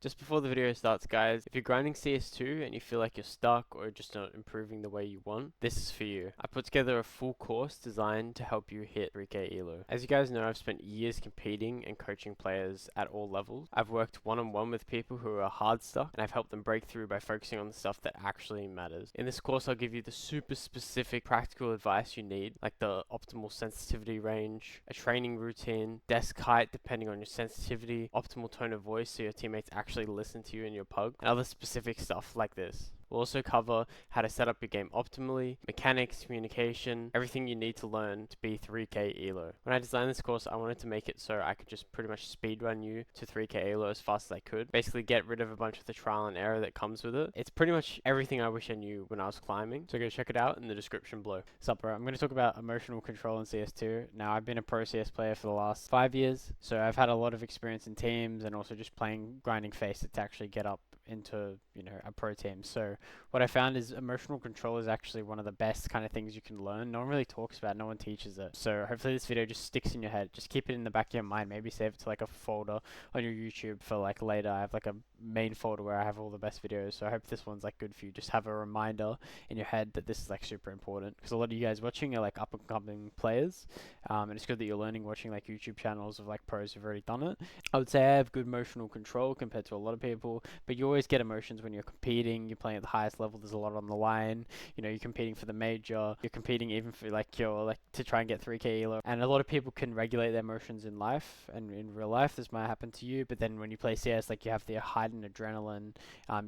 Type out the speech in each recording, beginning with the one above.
Just before the video starts, guys, if you're grinding CS2 and you feel like you're stuck or just not improving the way you want, this is for you. I put together a full course designed to help you hit 3k elo. As you guys know, I've spent years competing and coaching players at all levels. I've worked one-on-one with people who are hard stuck, and I've helped them break through by focusing on the stuff that actually matters. In this course, I'll give you the super specific practical advice you need, like the optimal sensitivity range, a training routine, desk height depending on your sensitivity, optimal tone of voice so your teammates actually listen to you in your pug, and other specific stuff like this. We'll also cover how to set up your game optimally, mechanics, communication, everything you need to learn to be 3k elo. When I designed this course, I wanted to make it so I could just pretty much speedrun you to 3k elo as fast as I could. Basically get rid of a bunch of the trial and error that comes with it. It's pretty much everything I wish I knew when I was climbing, so go check it out in the description below. Sup bro, I'm going to talk about emotional control in CS2. Now I've been a pro CS player for the last 5 years, so I've had a lot of experience in teams and also just playing grinding Faceit to actually get up into, a pro team. So what I found is emotional control is actually one of the best kind of things you can learn. No one really talks about it, no one teaches it. So hopefully this video just sticks in your head. Just keep it in the back of your mind. Maybe save it to like a folder on your YouTube for like later. I have like a main folder where I have all the best videos. So I hope this one's like good for you. Just have a reminder in your head that this is like super important, because a lot of you guys watching are like up and coming players. And it's good that you're learning watching like YouTube channels of like pros who've already done it. I would say I have good emotional control compared to a lot of people, but you always get emotions when you're competing. You're playing at the highest level. There's a lot on the line. You're competing for the major. You're competing even for like your like to try and get 3k elo. And a lot of people can regulate their emotions in life and in real life. This might happen to you, but then when you play CS, like you have the heightened adrenaline.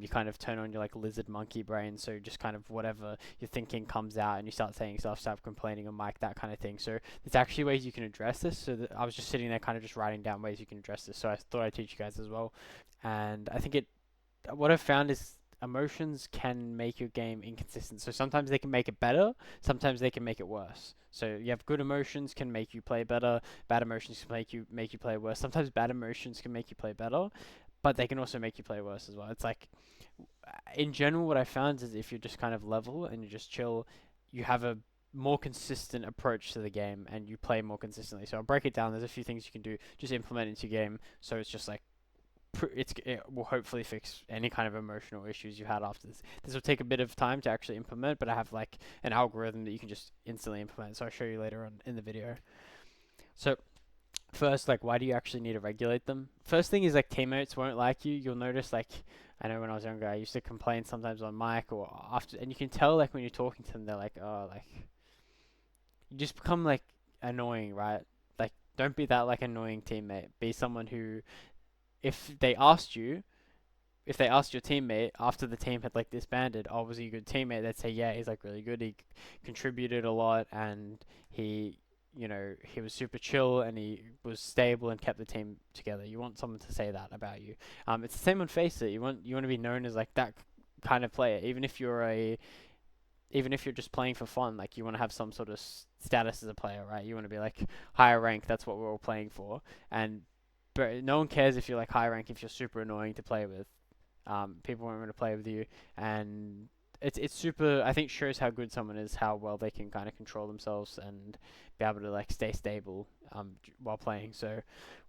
You kind of turn on your like lizard monkey brain. So just kind of whatever you're thinking comes out, and you start saying stuff, start complaining on mic, that kind of thing. So there's actually ways you can address this. So I was just sitting there, kind of just writing down ways you can address this. So I thought I'd teach you guys as well. And I think what I've found is emotions can make your game inconsistent. So sometimes they can make it better, sometimes they can make it worse. So you have good emotions can make you play better, bad emotions can make you play worse. Sometimes bad emotions can make you play better, but they can also make you play worse as well. It's like in general what I found is if you're just kind of level and you just chill, you have a more consistent approach to the game and you play more consistently. So I'll break it down. There's a few things you can do, just implement into your game, so it's just like it will hopefully fix any kind of emotional issues you had after this. This will take a bit of time to actually implement, but I have like an algorithm that you can just instantly implement. So I'll show you later on in the video. So first, like, why do you actually need to regulate them? First thing is like teammates won't like you. You'll notice like I know when I was younger, I used to complain sometimes on mic or after, and you can tell like when you're talking to them, they're like, oh, like you just become like annoying, right? Like don't be that like annoying teammate. Be someone who, if they asked you, if they asked your teammate after the team had like disbanded, oh, was he a good teammate? They'd say, yeah, he's like really good. He contributed a lot, and he was super chill and he was stable and kept the team together. You want someone to say that about you. It's the same on Faceit. You want to be known as like that kind of player, even if you're just playing for fun. Like you want to have some sort of status as a player, right? You want to be like higher rank. That's what we're all playing for, and but no one cares if you're like high rank if you're super annoying to play with. People won't want to play with you, and it's super. I think shows how good someone is, how well they can kind of control themselves and be able to like stay stable while playing. So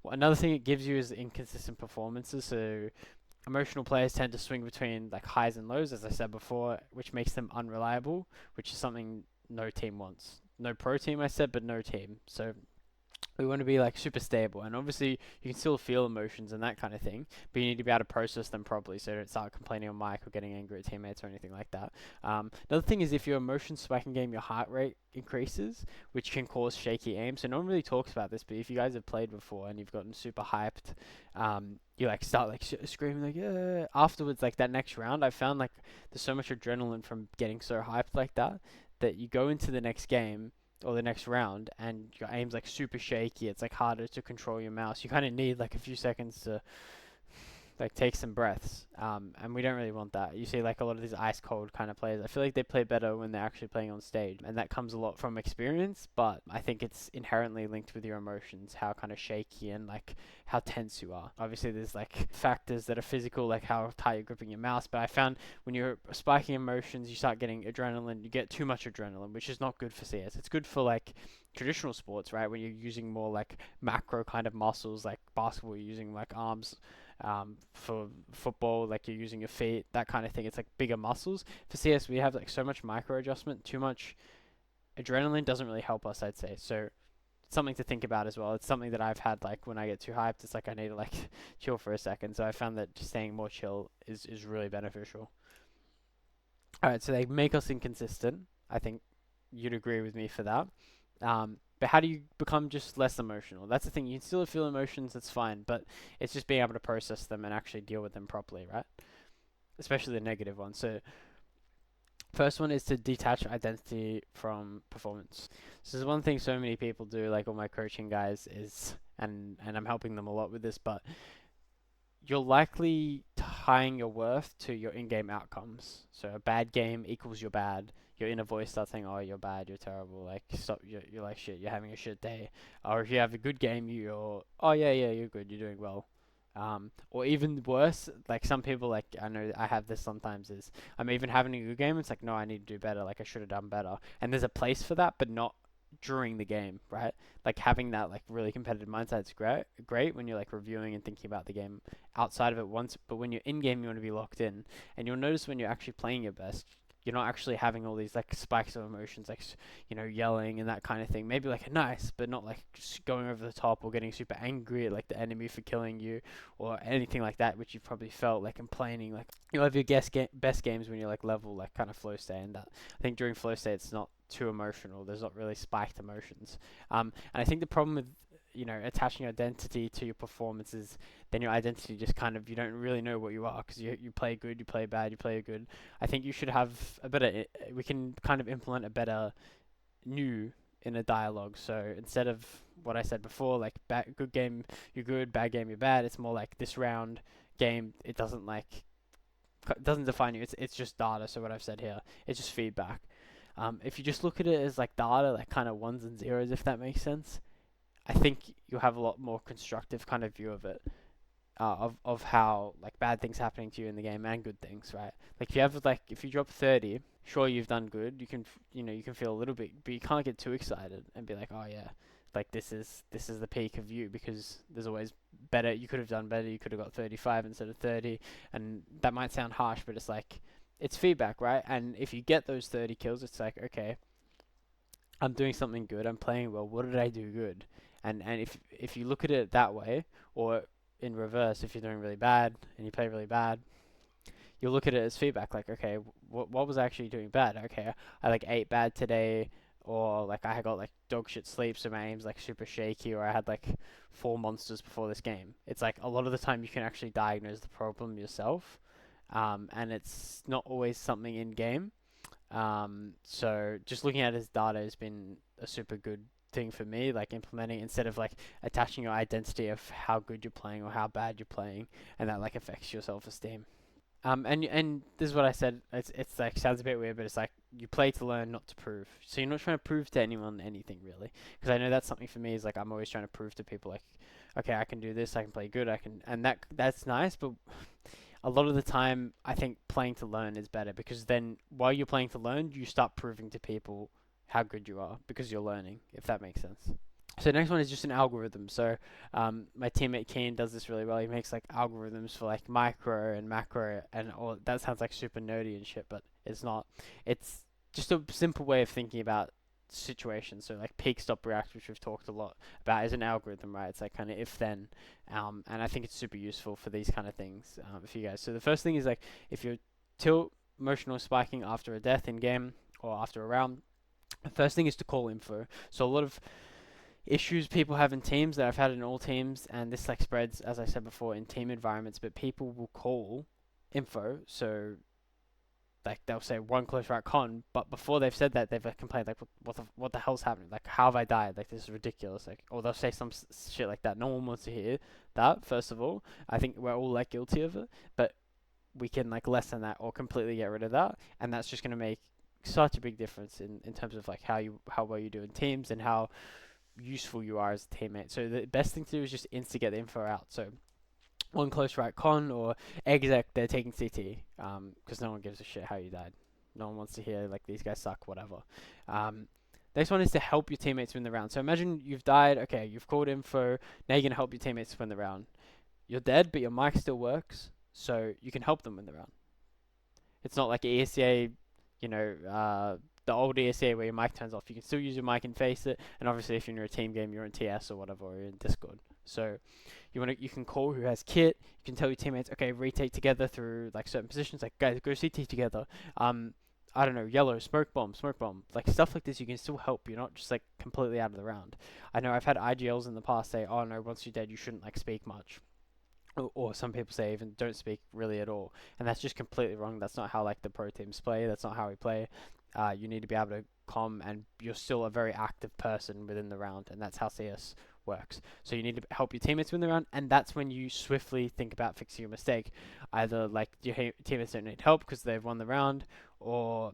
another thing it gives you is inconsistent performances. So emotional players tend to swing between like highs and lows, as I said before, which makes them unreliable, which is something no team wants. No pro team, I said, but no team. So we want to be like super stable, and obviously you can still feel emotions and that kind of thing, but you need to be able to process them properly, so don't start complaining on mic or getting angry at teammates or anything like that. Another thing is if your emotions spike in game, your heart rate increases, which can cause shaky aim. So no one really talks about this, but if you guys have played before and you've gotten super hyped, you like start like screaming like yeah. Afterwards, like that next round, I found like there's so much adrenaline from getting so hyped like that that you go into the next game or the next round and your aim's like super shaky. It's like harder to control your mouse. You kind of need like a few seconds to like take some breaths. And we don't really want that. You see like a lot of these ice cold kind of players, I feel like they play better when they're actually playing on stage, and that comes a lot from experience, but I think it's inherently linked with your emotions, how kind of shaky and like how tense you are. Obviously there's like factors that are physical, like how tight you're gripping your mouse, but I found when you're spiking emotions, you start getting adrenaline. You get too much adrenaline, which is not good for CS. It's good for like traditional sports, right? When you're using more like macro kind of muscles, like basketball, you're using like arms, For football, like you're using your feet, that kind of thing. It's like bigger muscles. For CS, we have like so much micro adjustment. Too much adrenaline doesn't really help us, I'd say. So something to think about as well. It's something that I've had like when I get too hyped. It's like I need to like chill for a second. So I found that just staying more chill is really beneficial. All right, so they make us inconsistent. I think you'd agree with me for that. But how do you become just less emotional? That's the thing. You can still feel emotions. That's fine, but it's just being able to process them and actually deal with them properly, right? Especially the negative ones. So first one is to detach identity from performance. So this is one thing so many people do, like all my coaching guys, is and I'm helping them a lot with this, but you're likely tying your worth to your in-game outcomes. So a bad game equals you're bad. Your inner voice starts saying, "Oh, you're bad, you're terrible. Like stop, you're like shit. You're having a shit day." Or if you have a good game, you're, "Oh yeah, yeah, you're good. You're doing well." Or even worse, like some people, like I know I have this sometimes, is I'm even having a good game. It's like, no, I need to do better. Like I should have done better. And there's a place for that, but not during the game, right? Like having that like really competitive mindset is great when you're like reviewing and thinking about the game outside of it once, but when you're in game, you want to be locked in, and you'll notice when you're actually playing your best, you're not actually having all these like spikes of emotions, like yelling and that kind of thing. Maybe like nice, but not like just going over the top or getting super angry at like the enemy for killing you or anything like that, which you've probably felt like complaining. Like you'll have your best games when you're like level like kind of flow state, and that I think during flow state it's not too emotional. There's not really spiked emotions. And I think the problem with attaching identity to your performances, then your identity just kind of, you don't really know what you are, because you play good, you play bad, you play good. I think you should have a better, we can kind of implement a better new in a dialogue. So instead of what I said before, like good game, you're good, bad game, you're bad, it's more like this round game, it doesn't like, it doesn't define you, it's just data. So what I've said here, it's just feedback. If you just look at it as like data, like kind of ones and zeros, if that makes sense, I think you'll have a lot more constructive kind of view of it, of how like bad things happening to you in the game and good things, right? Like if you drop 30, sure you've done good. You can you can feel a little bit, but you can't get too excited and be like, oh yeah, like this is the peak of you, because there's always better. You could have done better. You could have got 35 instead of 30, and that might sound harsh, but it's like it's feedback, right? And if you get those 30 kills, it's like, okay, I'm doing something good. I'm playing well. What did I do good? And if you look at it that way, or in reverse, if you're doing really bad and you play really bad, you'll look at it as feedback. Like, okay, what was I actually doing bad? Okay, I like ate bad today, or like I got like dog shit sleep, so my aim's like super shaky, or I had like 4 monsters before this game. It's like a lot of the time you can actually diagnose the problem yourself, and it's not always something in game. So just looking at his data has been a super good thing for me, like implementing instead of like attaching your identity of how good you're playing or how bad you're playing, and that like affects your self-esteem. And this is what I said. It's like sounds a bit weird, but it's like you play to learn, not to prove. So you're not trying to prove to anyone anything really, because I know that's something for me. Is like I'm always trying to prove to people like, okay, I can do this, I can play good, I can, and that's nice, but a lot of the time, I think playing to learn is better, because then while you're playing to learn, you start proving to people how good you are because you're learning, if that makes sense. So the next one is just an algorithm. So my teammate Keen does this really well. He makes like algorithms for like micro and macro, and all that sounds like super nerdy and shit, but it's not. It's just a simple way of thinking about situations. So like peak stop react, which we've talked a lot about, is an algorithm, right? It's like kind of if then, and I think it's super useful for these kind of things for you guys. So the first thing is like if you're tilt emotional spiking after a death in game or after a round, the first thing is to call info. So a lot of issues people have in teams that I've had in all teams, and this like spreads, as I said before, in team environments, but people will call info. So like they'll say one close right con, but before they've said that, they've like complained like what the hell's happening? Like how have I died? Like this is ridiculous. Like, or they'll say some shit like that. No one wants to hear that. First of all, I think we're all like guilty of it, but we can like lessen that or completely get rid of that, and that's just gonna make such a big difference in terms of like how well you do in teams and how useful you are as a teammate. So the best thing to do is just instigate the info out. So one close right con or exec, they're taking CT, because no one gives a shit how you died. No one wants to hear like these guys suck, whatever. Next one is to help your teammates win the round. So imagine you've died. Okay, you've called info. Now you're gonna help your teammates win the round. you're dead, but your mic still works, so you can help them win the round. It's not like ESCA, you know, the old ESCA where your mic turns off. You can still use your mic and face it, and obviously if you're in a team game, you're in TS or whatever, or you're in Discord. So you can call who has kit. You can tell your teammates, okay, retake together through like certain positions, like guys go CT together. I don't know, yellow, smoke bomb, like stuff like this. You can still help. You're not just like completely out of the round. I know I've had IGLs in the past say, oh no, once you're dead, you shouldn't like speak much. Or some people say even don't speak really at all, and that's just completely wrong. That's not how like the pro teams play. That's not how we play. You need to be able to calm, and you're still a very active person within the round, and that's how CS works. So you need to help your teammates win the round, and that's when you swiftly think about fixing your mistake. Either like your teammates don't need help because they've won the round, or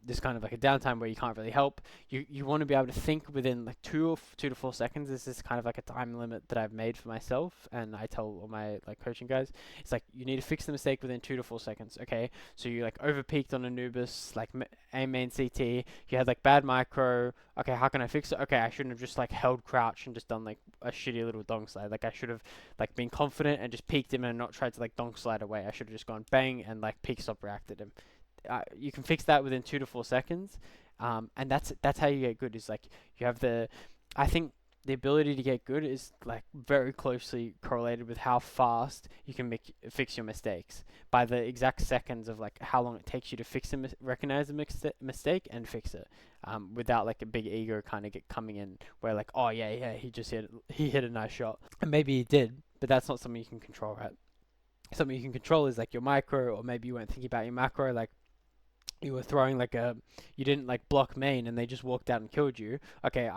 this kind of like a downtime where you can't really help. You want to be able to think within like 2 to 4 seconds. This is kind of like a time limit that I've made for myself, and I tell all my like coaching guys, it's like you need to fix the mistake within 2 to 4 seconds. Okay, so you like over peaked on Anubis, like aim main CT. You had like bad micro. Okay, how can I fix it? Okay, I shouldn't have just like held crouch and just done like a shitty little donk slide. Like I should have like been confident and just peeked him and not tried to like donk slide away. I should have just gone bang and like peek stop reacted him. You can fix that within 2 to 4 seconds, and that's how you get good. Is like you have I think the ability to get good is like very closely correlated with how fast you can fix your mistakes by the exact seconds of like how long it takes you to recognize a mistake and fix it, without like a big ego kind of coming in where like, oh yeah, he hit a nice shot, and maybe he did, but that's not something you can control, right? Something you can control is like your micro, or maybe you weren't thinking about your macro, like you were throwing like you didn't like block main and they just walked out and killed you. Okay,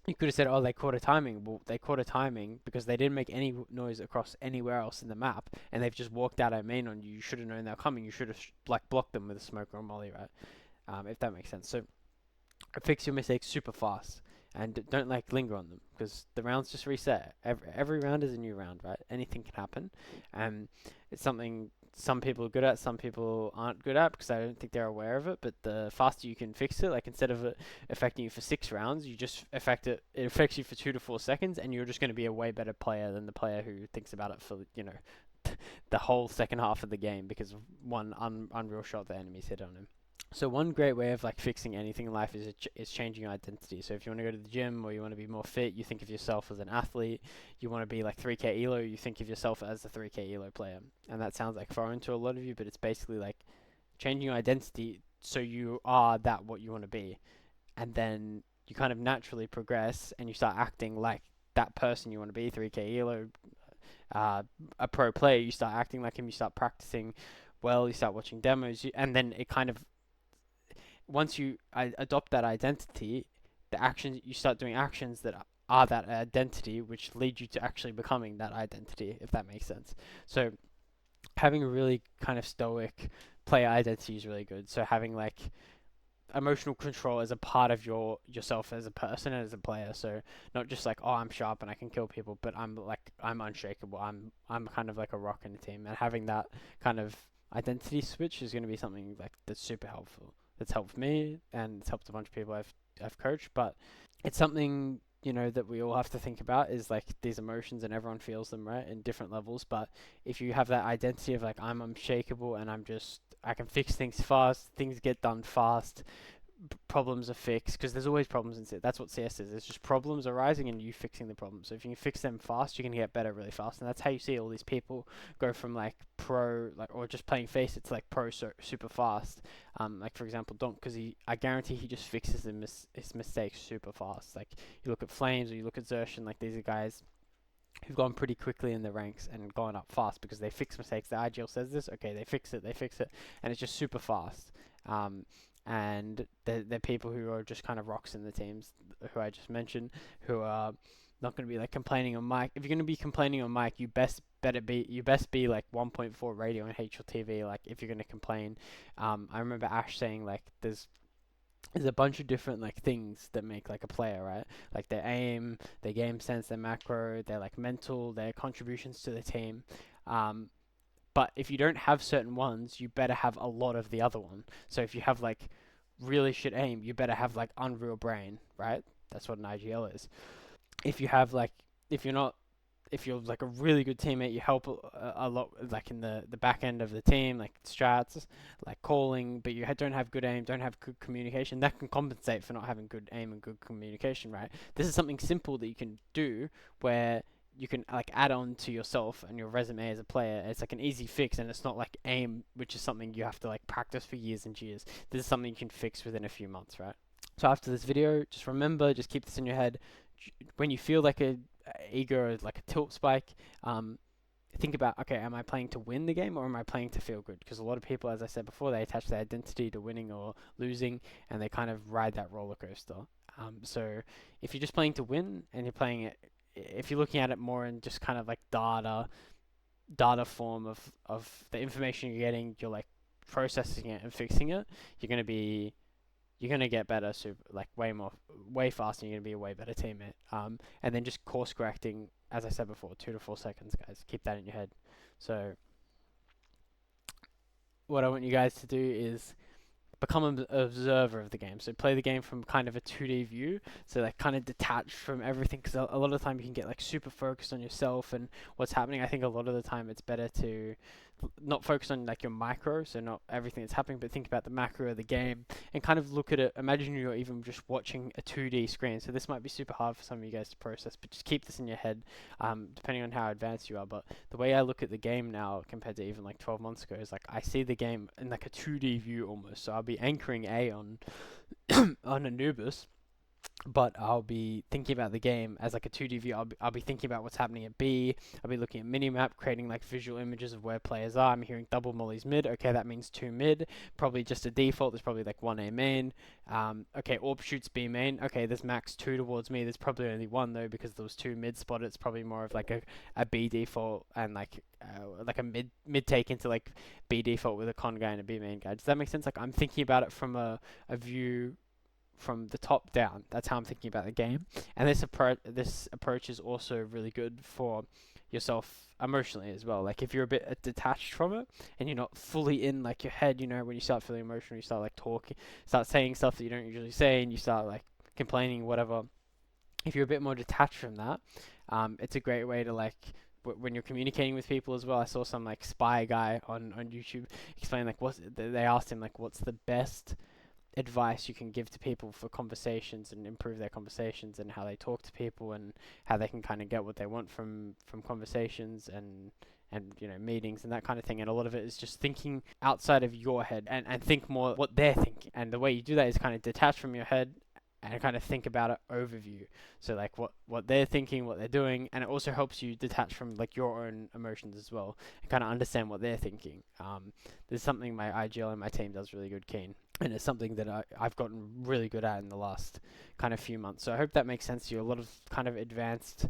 you could have said, oh, they caught a timing. Well, they caught a timing because they didn't make any noise across anywhere else in the map, and they've just walked out at main on you. You should have known they were coming. You should have like blocked them with a smoke or a molly, right? If that makes sense. So fix your mistakes super fast, and don't like linger on them because the rounds just reset. Every round is a new round, right? Anything can happen, and it's something some people are good at, some people aren't good at because I don't think they're aware of it. But the faster you can fix it, like instead of it affecting you for 6 rounds, you just affect it. It affects you for 2 to 4 seconds, and you're just going to be a way better player than the player who thinks about it for the whole second half of the game because of one unreal shot the enemies hit on him. So one great way of like fixing anything in life is changing your identity. So if you want to go to the gym or you want to be more fit, you think of yourself as an athlete. You want to be like 3K elo, you think of yourself as a 3K elo player. And that sounds like foreign to a lot of you, but it's basically like changing your identity so you are that what you want to be. And then you kind of naturally progress and you start acting like that person you want to be, 3K elo, a pro player. You start acting like him. You start practicing well. You start watching demos, and then it kind of once you adopt that identity, the actions you start doing actions that are that identity, which lead you to actually becoming that identity, if that makes sense. So having a really kind of stoic player identity is really good. So having like emotional control as a part of yourself as a person and as a player. So not just like, oh, I'm sharp and I can kill people, but I'm unshakable. I'm kind of like a rock in a team, and having that kind of identity switch is going to be something like that's super helpful. That's helped me and it's helped a bunch of people I've coached, but it's something that we all have to think about is like these emotions, and everyone feels them, right, in different levels. But if you have that identity of like I'm unshakable and I can fix things fast, things get done fast, problems are fixed, because there's always problems in CS. That's what CS is. It's just problems arising and you fixing the problems. So if you can fix them fast, you can get better really fast, and that's how you see all these people go from like pro, like or just playing face. It's like pro super fast. Like for example, Donk, because I guarantee he just fixes his mistakes super fast. Like you look at Flames or you look at Zershin, like these are guys who've gone pretty quickly in the ranks and gone up fast because they fix mistakes. The IGL says this, okay, they fix it, and it's just super fast. And they're people who are just kind of rocks in the teams who I just mentioned, who are not going to be like complaining on mic. If you're going to be complaining on mic, you best be like 1.4 radio and HLTV. Like if you're going to complain, I remember Ash saying like there's a bunch of different like things that make like a player, right? Like their aim, their game sense, their macro, their like mental, their contributions to the team. But if you don't have certain ones, you better have a lot of the other one. So if you have like really shit aim, you better have like unreal brain, right? That's what an IGL is. If you have like, if you're not if you're like a really good teammate, you help a lot, like in the back end of the team, like strats, like calling, but you don't have good aim, don't have good communication. That can compensate for not having good aim and good communication, right? This is something simple that you can do where you can like add on to yourself and your resume as a player. It's like an easy fix, and it's not like aim, which is something you have to like practice for years and years. This is something you can fix within a few months, right? So after this video, just remember, just keep this in your head. When you feel like a ego or like a tilt spike, think about, okay, am I playing to win the game or am I playing to feel good? Because a lot of people, as I said before, they attach their identity to winning or losing, and they kind of ride that roller coaster. So if you're just playing to win and you're playing it, if you're looking at it more in just kind of like data form of the information you're getting, you're like processing it and fixing it, you're gonna get better, like way faster. You're gonna be a way better teammate. And then just course correcting, as I said before, 2 to 4 seconds, guys. Keep that in your head. So what I want you guys to do is become an observer of the game. So play the game from kind of a 2D view. So like kind of detached from everything, because a lot of the time you can get like super focused on yourself and what's happening. I think a lot of the time it's better to not focus on like your micro, so not everything that's happening, but think about the macro of the game and kind of look at it. Imagine you're even just watching a 2D screen. So this might be super hard for some of you guys to process, but just keep this in your head, depending on how advanced you are. But the way I look at the game now compared to even like 12 months ago is like I see the game in like a 2D view almost. So I'll be anchoring A on on Anubis, but I'll be thinking about the game as like a 2D view. I'll be thinking about what's happening at B. I'll be looking at minimap, creating like visual images of where players are. I'm hearing double mollies mid. Okay, that means 2 mid. Probably just a default. There's probably like 1 A main. Okay, AWP shoots B main. Okay, there's max 2 towards me. There's probably only 1 though, because there was 2 mid spotted. It's probably more of like a B default and like a mid take into like B default with a con guy and a B main guy. Does that make sense? Like I'm thinking about it from a view from the top down. That's how I'm thinking about the game. And this approach is also really good for yourself emotionally as well. Like if you're a bit detached from it and you're not fully in like your head, when you start feeling emotional, you start like talking, start saying stuff that you don't usually say, and you start like complaining, whatever. If you're a bit more detached from that, it's a great way to like when you're communicating with people as well. I saw some like spy guy on YouTube explain like they asked him like what's the best advice you can give to people for conversations and improve their conversations and how they talk to people and how they can kind of get what they want from conversations and meetings and that kind of thing. And a lot of it is just thinking outside of your head and think more what they're thinking. And the way you do that is kind of detach from your head and kind of think about it overview. So like what they're thinking, what they're doing, and it also helps you detach from like your own emotions as well and kind of understand what they're thinking. There's something my IGL and my team does really good, Keen, and it's something that I've gotten really good at in the last kind of few months. So I hope that makes sense to you. A lot of kind of advanced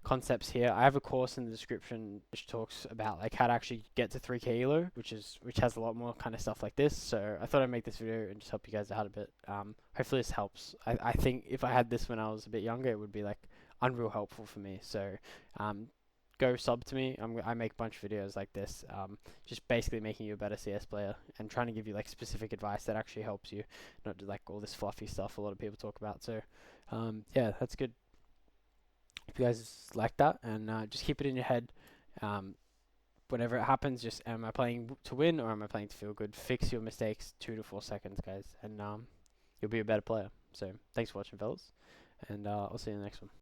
concepts here. I have a course in the description which talks about like how to actually get to 3k elo, which has a lot more kind of stuff like this. So I thought I'd make this video and just help you guys out a bit. Hopefully this helps. I think if I had this when I was a bit younger, it would be like unreal helpful for me. So go sub to me. I make a bunch of videos like this, just basically making you a better CS player and trying to give you like specific advice that actually helps you, not just like all this fluffy stuff a lot of people talk about. So yeah, that's good. If you guys like that, and just keep it in your head. Whenever it happens, just am I playing to win or am I playing to feel good? Fix your mistakes 2 to 4 seconds, guys, and you'll be a better player. So thanks for watching, fellas, and I'll see you in the next one.